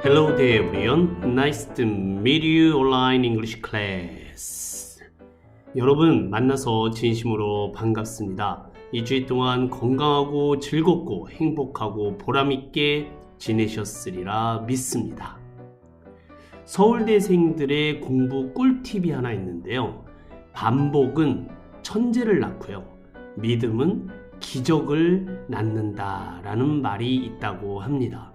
Hello there everyone. Nice to meet you online English class. 여러분 만나서 진심으로 반갑습니다. 2주일 동안 건강하고 즐겁고 행복하고 보람있게 지내셨으리라 믿습니다. 서울대생들의 공부 꿀팁이 하나 있는데요. 반복은 천재를 낳고요. 믿음은 기적을 낳는다라는 말이 있다고 합니다.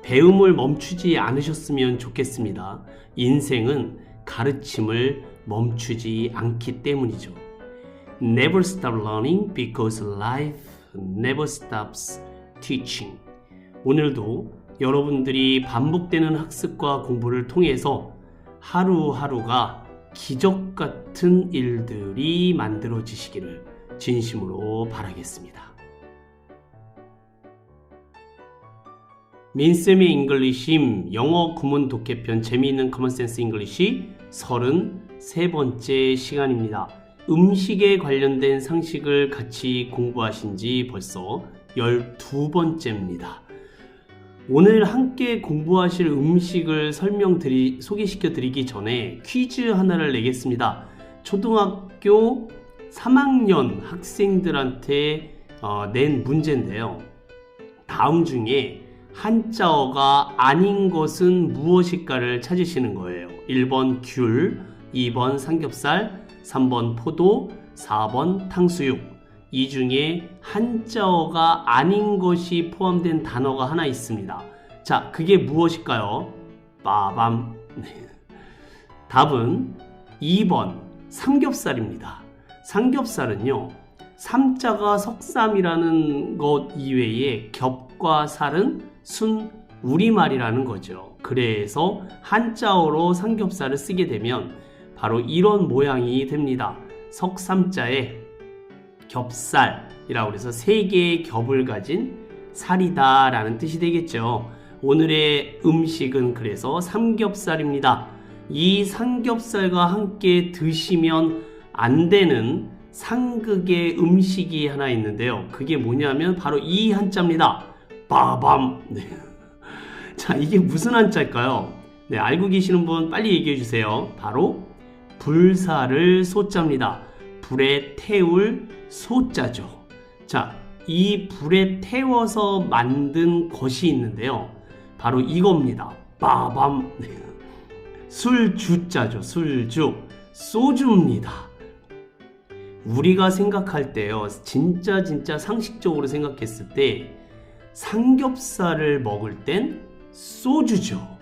배움을 멈추지 않으셨으면 좋겠습니다. 인생은 가르침을 멈추지 않기 때문이죠. Never stop learning because life never stops teaching. 오늘도 여러분들이 반복되는 학습과 공부를 통해서 하루하루가 기적 같은 일들이 만들어지시기를 진심으로 바라겠습니다. 민쌤의 잉글리심 영어 구문 독해편 재미있는 커먼센스 잉글리시 33번째 시간입니다. 음식에 관련된 상식을 같이 공부하신 지 벌써 12번째입니다. 오늘 함께 공부하실 음식을 소개시켜 드리기 전에 퀴즈 하나를 내겠습니다. 초등학교 3학년 학생들한테 낸 문제인데요. 다음 중에 한자어가 아닌 것은 무엇일까를 찾으시는 거예요. 1번 귤, 2번 삼겹살, 3번 포도, 4번 탕수육. 이 중에 한자어가 아닌 것이 포함된 단어가 하나 있습니다. 자, 그게 무엇일까요? 빠밤. 답은 2번 삼겹살입니다. 삼겹살은요, 삼자가 석삼이라는 것 이외에 겹과 살은 순 우리말이라는 거죠. 그래서 한자어로 삼겹살을 쓰게 되면 바로 이런 모양이 됩니다. 석삼자에 겹살이라고 해서 세 개의 겹을 가진 살이다 라는 뜻이 되겠죠. 오늘의 음식은 그래서 삼겹살입니다. 이 삼겹살과 함께 드시면 안 되는 상극의 음식이 하나 있는데요. 그게 뭐냐면 바로 이 한자입니다. 빠밤. 네. 자, 이게 무슨 한자일까요? 네, 알고 계시는 분 빨리 얘기해 주세요. 바로 불사를 소자입니다. 불에 태울 소자죠. 자, 이 불에 태워서 만든 것이 있는데요. 바로 이겁니다. 빠밤. 네. 술주자죠. 술주. 소주입니다. 우리가 생각할 때요, 진짜 상식적으로 생각했을 때 삼겹살을 먹을 땐 소주죠.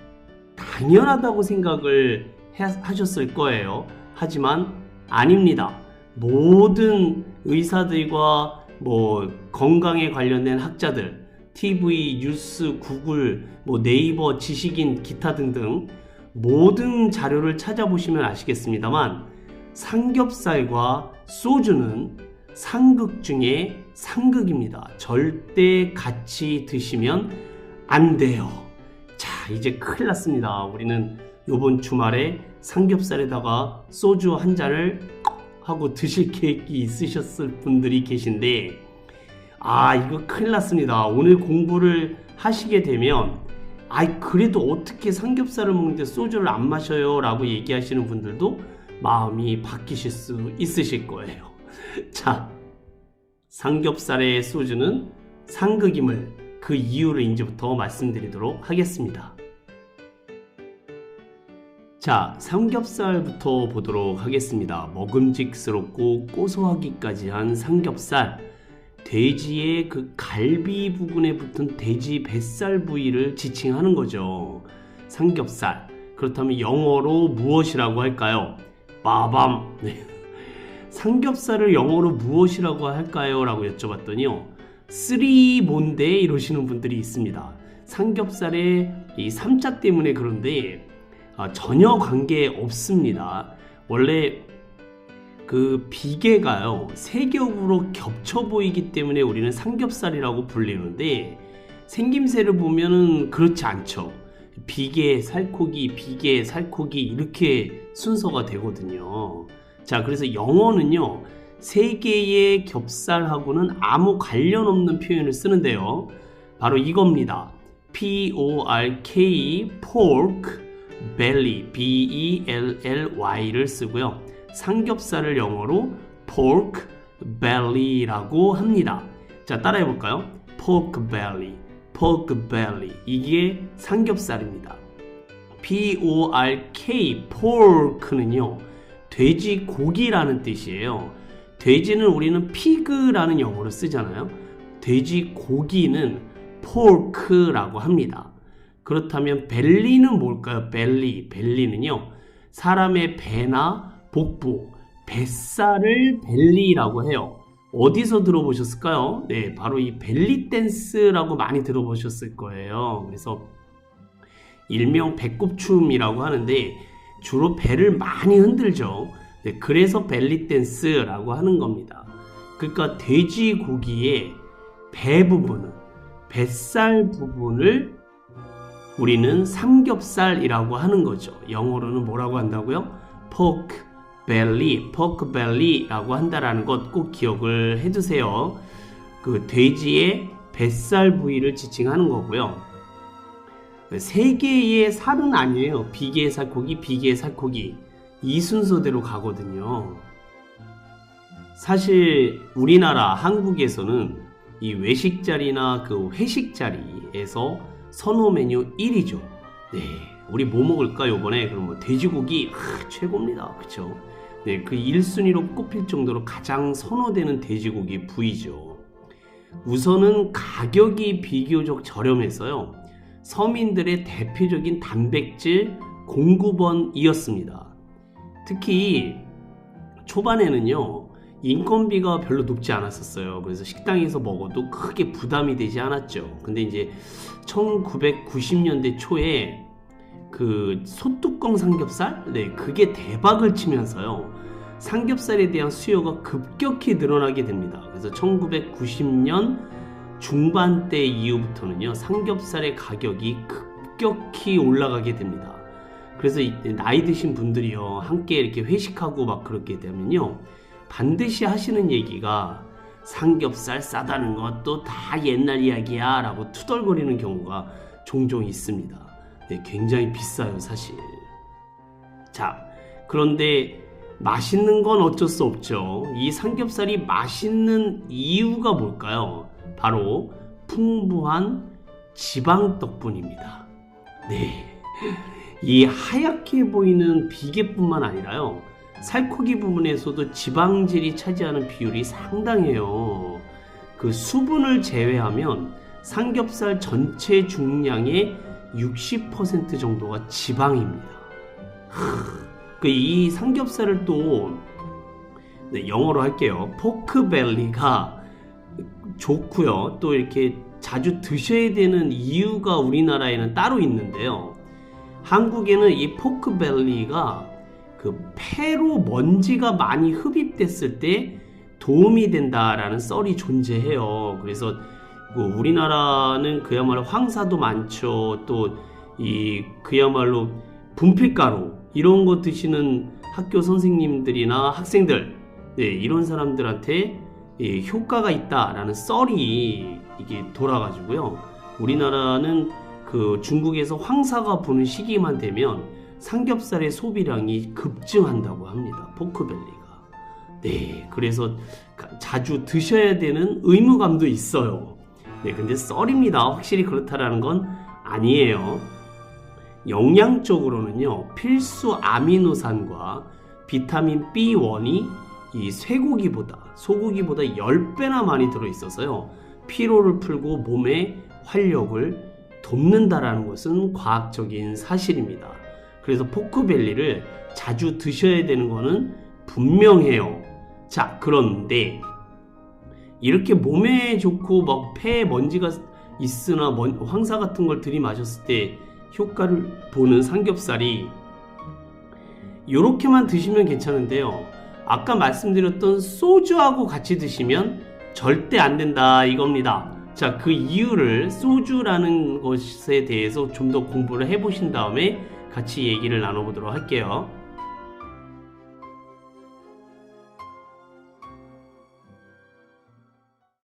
당연하다고 생각을 하셨을 거예요. 하지만 아닙니다. 모든 의사들과 건강에 관련된 학자들, TV, 뉴스, 구글, 네이버, 지식인, 기타 등등 모든 자료를 찾아보시면 아시겠습니다만 삼겹살과 소주는 상극 중에 상극입니다. 절대 같이 드시면 안 돼요. 자, 이제 큰일 났습니다. 우리는 이번 주말에 삼겹살에다가 소주 한 잔을 하고 드실 계획이 있으셨을 분들이 계신데, 이거 큰일 났습니다. 오늘 공부를 하시게 되면 그래도 어떻게 삼겹살을 먹는데 소주를 안 마셔요? 라고 얘기하시는 분들도 마음이 바뀌실 수 있으실 거예요. 자, 삼겹살의 소주는 상극임을 그 이유를 이제부터 말씀드리도록 하겠습니다. 자, 삼겹살부터 보도록 하겠습니다. 먹음직스럽고 고소하기까지 한 삼겹살, 돼지의 그 갈비 부분에 붙은 돼지 뱃살 부위를 지칭하는 거죠. 삼겹살. 그렇다면 영어로 무엇이라고 할까요? 빠밤. 네. 삼겹살을 영어로 무엇이라고 할까요? 라고 여쭤봤더니요, 쓰리 뭔데? 이러시는 분들이 있습니다. 삼겹살의 이 삼자 때문에 그런데 전혀 관계 없습니다. 원래 그 비계가요, 세 겹으로 겹쳐 보이기 때문에 우리는 삼겹살이라고 불리는데, 생김새를 보면은 그렇지 않죠. 비계, 살코기, 비계, 살코기 이렇게 순서가 되거든요. 자, 그래서 영어는요, 세 개의 겹살하고는 아무 관련 없는 표현을 쓰는데요. 바로 이겁니다. P-O-R-K, pork, belly, B-E-L-L-Y를 쓰고요. 삼겹살을 영어로 pork belly라고 합니다. 자, 따라해 볼까요? pork belly, pork belly. 이게 삼겹살입니다. P-O-R-K, pork는요, 돼지고기라는 뜻이에요. 돼지는 우리는 pig라는 영어로 쓰잖아요. 돼지고기는 pork라고 합니다. 그렇다면 belly는 뭘까요? belly는요, 사람의 배나 복부, 뱃살을 belly라고 해요. 어디서 들어보셨을까요? 네, 바로 이 벨리 댄스라고 많이 들어보셨을 거예요. 그래서 일명 배꼽춤이라고 하는데 주로 배를 많이 흔들죠. 네, 그래서 벨리 댄스라고 하는 겁니다. 그러니까 돼지고기의 배 부분은, 뱃살 부분을 우리는 삼겹살이라고 하는 거죠. 영어로는 뭐라고 한다고요? pork belly라고 한다라는 것 꼭 기억을 해두세요. 그 돼지의 뱃살 부위를 지칭하는 거고요. 세 개의 살은 아니에요. 비계의 살코기, 비계의 살코기. 이 순서대로 가거든요. 사실 우리나라 한국에서는 이 외식 자리나 그 회식 자리에서 선호 메뉴 1위죠. 네, 우리 뭐 먹을까 요번에? 그럼 뭐 돼지고기 최고입니다. 그쵸? 네, 그 1순위로 꼽힐 정도로 가장 선호되는 돼지고기 부위죠. 우선은 가격이 비교적 저렴해서요, 서민들의 대표적인 단백질 공급원이었습니다. 특히 초반에는요, 인건비가 별로 높지 않았었어요. 그래서 식당에서 먹어도 크게 부담이 되지 않았죠. 근데 이제 1990년대 초에 그 소뚜껑 삼겹살? 네, 그게 대박을 치면서요, 삼겹살에 대한 수요가 급격히 늘어나게 됩니다. 그래서 1990년 중반대 이후부터는요, 삼겹살의 가격이 급격히 올라가게 됩니다. 그래서 나이 드신 분들이요, 함께 이렇게 회식하고 막 그렇게 되면요, 반드시 하시는 얘기가 삼겹살 싸다는 것도 다 옛날 이야기야 라고 투덜거리는 경우가 종종 있습니다. 네, 굉장히 비싸요, 사실. 자, 그런데 맛있는 건 어쩔 수 없죠. 이 삼겹살이 맛있는 이유가 뭘까요? 바로 풍부한 지방 덕분입니다. 네, 이 하얗게 보이는 비계뿐만 아니라요, 살코기 부분에서도 지방질이 차지하는 비율이 상당해요. 그 수분을 제외하면 삼겹살 전체 중량의 60% 정도가 지방입니다. 이 삼겹살을 또 영어로 할게요. 포크벨리가 좋고요. 또 이렇게 자주 드셔야 되는 이유가 우리나라에는 따로 있는데요. 한국에는 이 포크벨리가 그 폐로 먼지가 많이 흡입됐을 때 도움이 된다라는 썰이 존재해요. 그래서 우리나라는 그야말로 황사도 많죠. 또 그야말로 분필가루 이런 거 드시는 학교 선생님들이나 학생들, 네, 이런 사람들한테 효과가 있다라는 썰이 이게 돌아가지고요. 우리나라는 그 중국에서 황사가 부는 시기만 되면 삼겹살의 소비량이 급증한다고 합니다. 포크벨리가. 네, 그래서 자주 드셔야 되는 의무감도 있어요. 네, 근데 썰입니다. 확실히 그렇다라는 건 아니에요. 영양적으로는요, 필수 아미노산과 비타민 B1이 이 소고기보다 10배나 많이 들어있어서요, 피로를 풀고 몸의 활력을 돕는다라는 것은 과학적인 사실입니다. 그래서 포크벨리를 자주 드셔야 되는 것은 분명해요. 자, 그런데 이렇게 몸에 좋고 막 폐에 먼지가 있으나 황사 같은 걸 들이마셨을 때 효과를 보는 삼겹살이 이렇게만 드시면 괜찮은데요, 아까 말씀드렸던 소주하고 같이 드시면 절대 안 된다 이겁니다. 자, 그 이유를, 소주라는 것에 대해서 좀 더 공부를 해보신 다음에 같이 얘기를 나눠보도록 할게요.